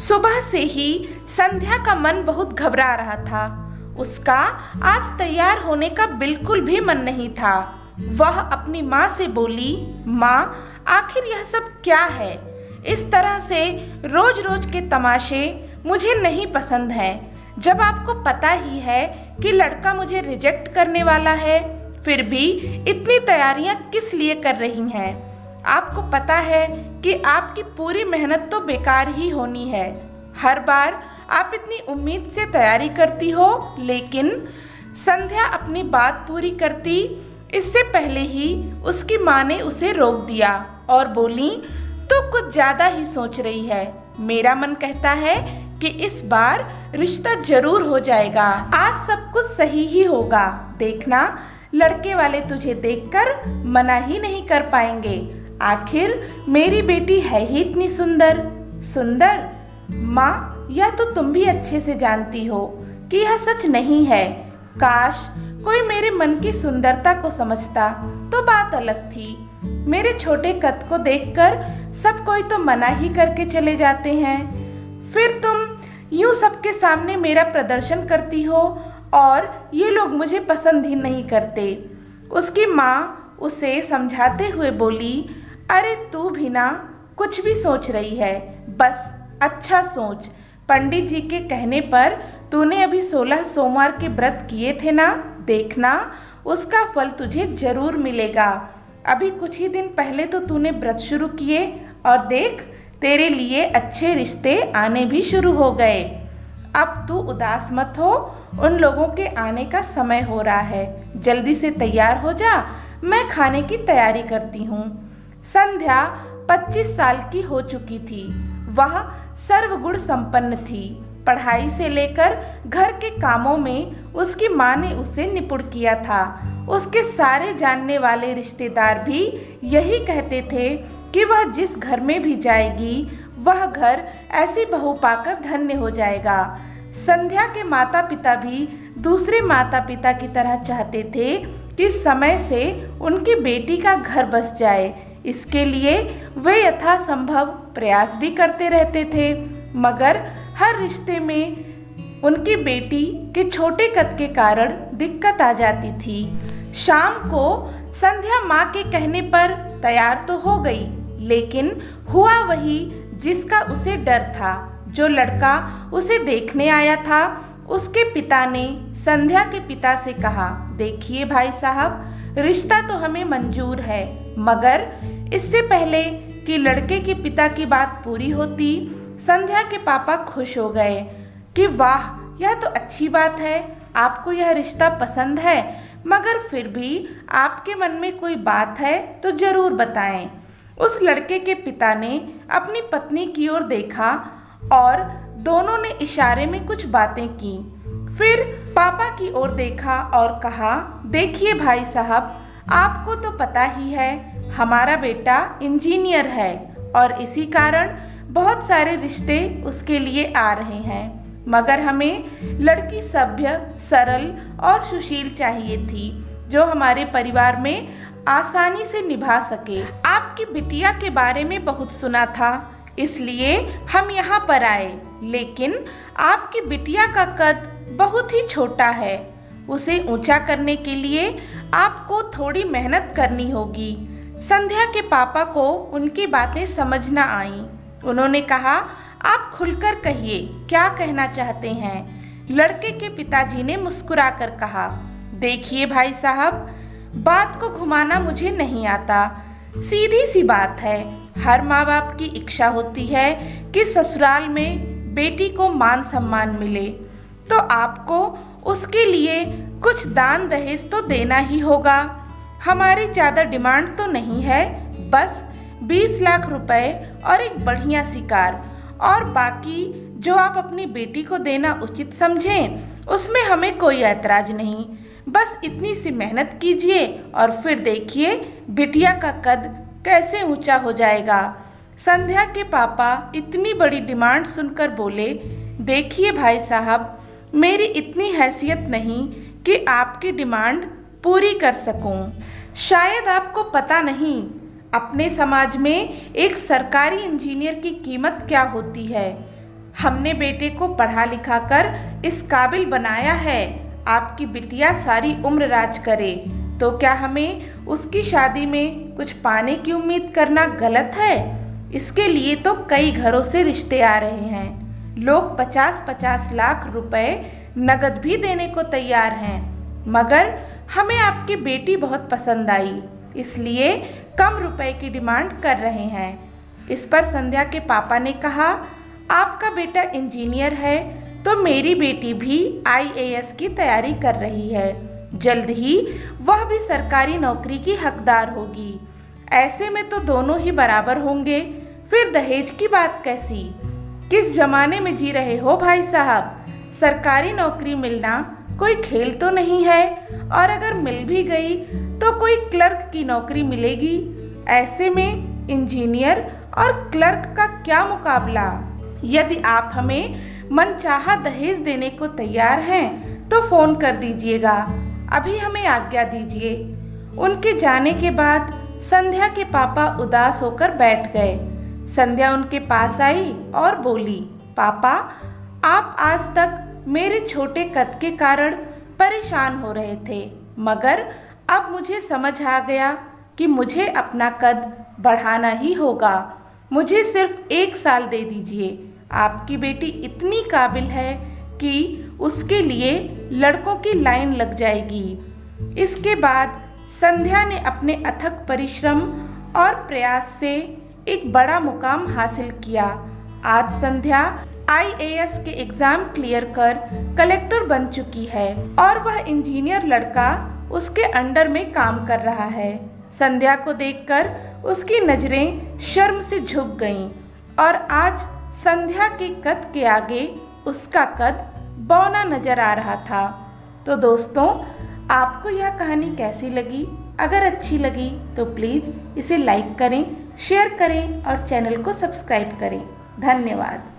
सुबह से ही संध्या का मन बहुत घबरा रहा था। उसका आज तैयार होने का बिल्कुल भी मन नहीं था। वह अपनी माँ से बोली, माँ, आखिर यह सब क्या है? इस तरह से रोज रोज के तमाशे मुझे नहीं पसंद हैं। जब आपको पता ही है कि लड़का मुझे रिजेक्ट करने वाला है, फिर भी इतनी तैयारियां किस लिए कर रही हैं? आपको पता है कि आपकी पूरी मेहनत तो बेकार ही होनी है। हर बार आप इतनी उम्मीद से तैयारी करती हो, लेकिन संध्या अपनी बात पूरी करती इससे पहले ही उसकी माँ ने उसे रोक दिया और बोली, तू कुछ ज़्यादा ही सोच रही है। मेरा मन कहता है कि इस बार रिश्ता जरूर हो जाएगा। आज सब कुछ सही ही होगा। देखना, लड़के वाले तुझे देखकर मना ही नहीं कर पाएंगे। आखिर मेरी बेटी है ही इतनी सुंदर। सुंदर? माँ, यह तो तुम भी अच्छे से जानती हो कि यह सच नहीं है। काश कोई मेरे मन की सुंदरता को समझता तो बात अलग थी। मेरे छोटे कद को देखकर सब कोई तो मना ही करके चले जाते हैं। फिर तुम यूं सबके सामने मेरा प्रदर्शन करती हो और ये लोग मुझे पसंद ही नहीं करते। उसकी माँ उसे समझाते हुए बोली, अरे तू भी ना कुछ भी सोच रही है, बस अच्छा सोच। पंडित जी के कहने पर तूने अभी 16 सोमवार के व्रत किए थे ना, देखना उसका फल तुझे जरूर मिलेगा। अभी कुछ ही दिन पहले तो तूने व्रत शुरू किए और देख, तेरे लिए अच्छे रिश्ते आने भी शुरू हो गए। अब तू उदास मत हो, उन लोगों के आने का समय हो रहा है। जल्दी से तैयार हो जा, मैं खाने की तैयारी करती हूँ। संध्या 25 साल की हो चुकी थी। वह सर्वगुण संपन्न थी। पढ़ाई से लेकर घर के कामों में उसकी माँ ने उसे निपुण किया था। उसके सारे जानने वाले रिश्तेदार भी यही कहते थे कि वह जिस घर में भी जाएगी, वह घर ऐसी बहू पाकर धन्य हो जाएगा। संध्या के माता पिता भी दूसरे माता पिता की तरह चाहते थे कि समय से उनकी बेटी का घर बस जाए। इसके लिए वे यथासंभव प्रयास भी करते रहते थे, मगर हर रिश्ते में उनकी बेटी के छोटे कद के कारण दिक्कत आ जाती थी। शाम को संध्या माँ के कहने पर तैयार तो हो गई, लेकिन हुआ वही जिसका उसे डर था। जो लड़का उसे देखने आया था, उसके पिता ने संध्या के पिता से कहा, देखिए भाई साहब, रिश्ता तो हमें मंजूर है, मगर इससे पहले कि लड़के के पिता की बात पूरी होती, संध्या के पापा खुश हो गए कि वाह, यह तो अच्छी बात है, आपको यह रिश्ता पसंद है, मगर फिर भी आपके मन में कोई बात है तो जरूर बताएं। उस लड़के के पिता ने अपनी पत्नी की ओर देखा और दोनों ने इशारे में कुछ बातें की। फिर पापा की ओर देखा और कहा, देखिए भाई साहब, आपको तो पता ही है हमारा बेटा इंजीनियर है और इसी कारण बहुत सारे रिश्ते उसके लिए आ रहे हैं, मगर हमें लड़की सभ्य, सरल और सुशील चाहिए थी, जो हमारे परिवार में आसानी से निभा सके। आपकी बिटिया के बारे में बहुत सुना था, इसलिए हम यहाँ पर आए, लेकिन आपकी बिटिया का कद बहुत ही छोटा है। उसे ऊंचा करने के लिए आपको थोड़ी मेहनत करनी होगी। संध्या के पापा को उनकी बातें समझ न आईं। उन्होंने कहा, आप खुलकर कहिए, क्या कहना चाहते हैं? लड़के के पिताजी ने मुस्कुराकर कहा, देखिए भाई साहब, बात को घुमाना मुझे नहीं आता। सीधी सी बात है, हर माँ बाप की इच्छा होती है कि ससुराल में बेटी को मान सम्मान मिले, तो आपको उसके लिए कुछ दान दहेज तो देना ही होगा। हमारी ज़्यादा डिमांड तो नहीं है, बस 20 लाख रुपए और एक बढ़िया सी कार, और बाकी जो आप अपनी बेटी को देना उचित समझें, उसमें हमें कोई ऐतराज नहीं। बस इतनी सी मेहनत कीजिए और फिर देखिए बिटिया का कद कैसे ऊंचा हो जाएगा। संध्या के पापा इतनी बड़ी डिमांड सुनकर बोले, देखिए भाई साहब, मेरी इतनी हैसियत नहीं कि आपकी डिमांड पूरी कर सकूं। शायद आपको पता नहीं, अपने समाज में एक सरकारी इंजीनियर की कीमत क्या होती है। हमने बेटे को पढ़ा लिखा कर इस काबिल बनाया है, आपकी बिटिया सारी उम्र राज करे, तो क्या हमें उसकी शादी में कुछ पाने की उम्मीद करना गलत है? इसके लिए तो कई घरों से रिश्ते आ रहे हैं। लोग 50-50 लाख रुपए नगद भी देने को तैयार हैं, मगर हमें आपकी बेटी बहुत पसंद आई, इसलिए कम रुपए की डिमांड कर रहे हैं। इस पर संध्या के पापा ने कहा, आपका बेटा इंजीनियर है तो मेरी बेटी भी IAS की तैयारी कर रही है, जल्द ही वह भी सरकारी नौकरी की हकदार होगी। ऐसे में तो दोनों ही बराबर होंगे, फिर दहेज की बात कैसी? किस जमाने में जी रहे हो भाई साहब? सरकारी नौकरी मिलना कोई खेल तो नहीं है, और अगर मिल भी गई तो कोई क्लर्क की नौकरी मिलेगी। ऐसे में इंजीनियर और क्लर्क का क्या मुकाबला? यदि आप हमें मनचाहा दहेज देने को तैयार हैं तो फ़ोन कर दीजिएगा, अभी हमें आज्ञा दीजिए। उनके जाने के बाद संध्या के पापा उदास होकर बैठ गए। संध्या उनके पास आई और बोली, पापा, आप आज तक मेरे छोटे कद के कारण परेशान हो रहे थे, मगर अब मुझे समझ आ गया कि मुझे अपना कद बढ़ाना ही होगा। मुझे सिर्फ 1 साल दे दीजिए। आपकी बेटी इतनी काबिल है कि उसके लिए लड़कों की लाइन लग जाएगी। इसके बाद संध्या ने अपने अथक परिश्रम और प्रयास से एक बड़ा मुकाम हासिल किया। आज संध्या IAS के एग्ज़ाम क्लियर कर कलेक्टर बन चुकी है और वह इंजीनियर लड़का उसके अंडर में काम कर रहा है। संध्या को देखकर उसकी नज़रें शर्म से झुक गईं और आज संध्या के कद के आगे उसका कद बौना नज़र आ रहा था। तो दोस्तों, आपको यह कहानी कैसी लगी? अगर अच्छी लगी तो प्लीज़ इसे लाइक करें, शेयर करें और चैनल को सब्सक्राइब करें। धन्यवाद।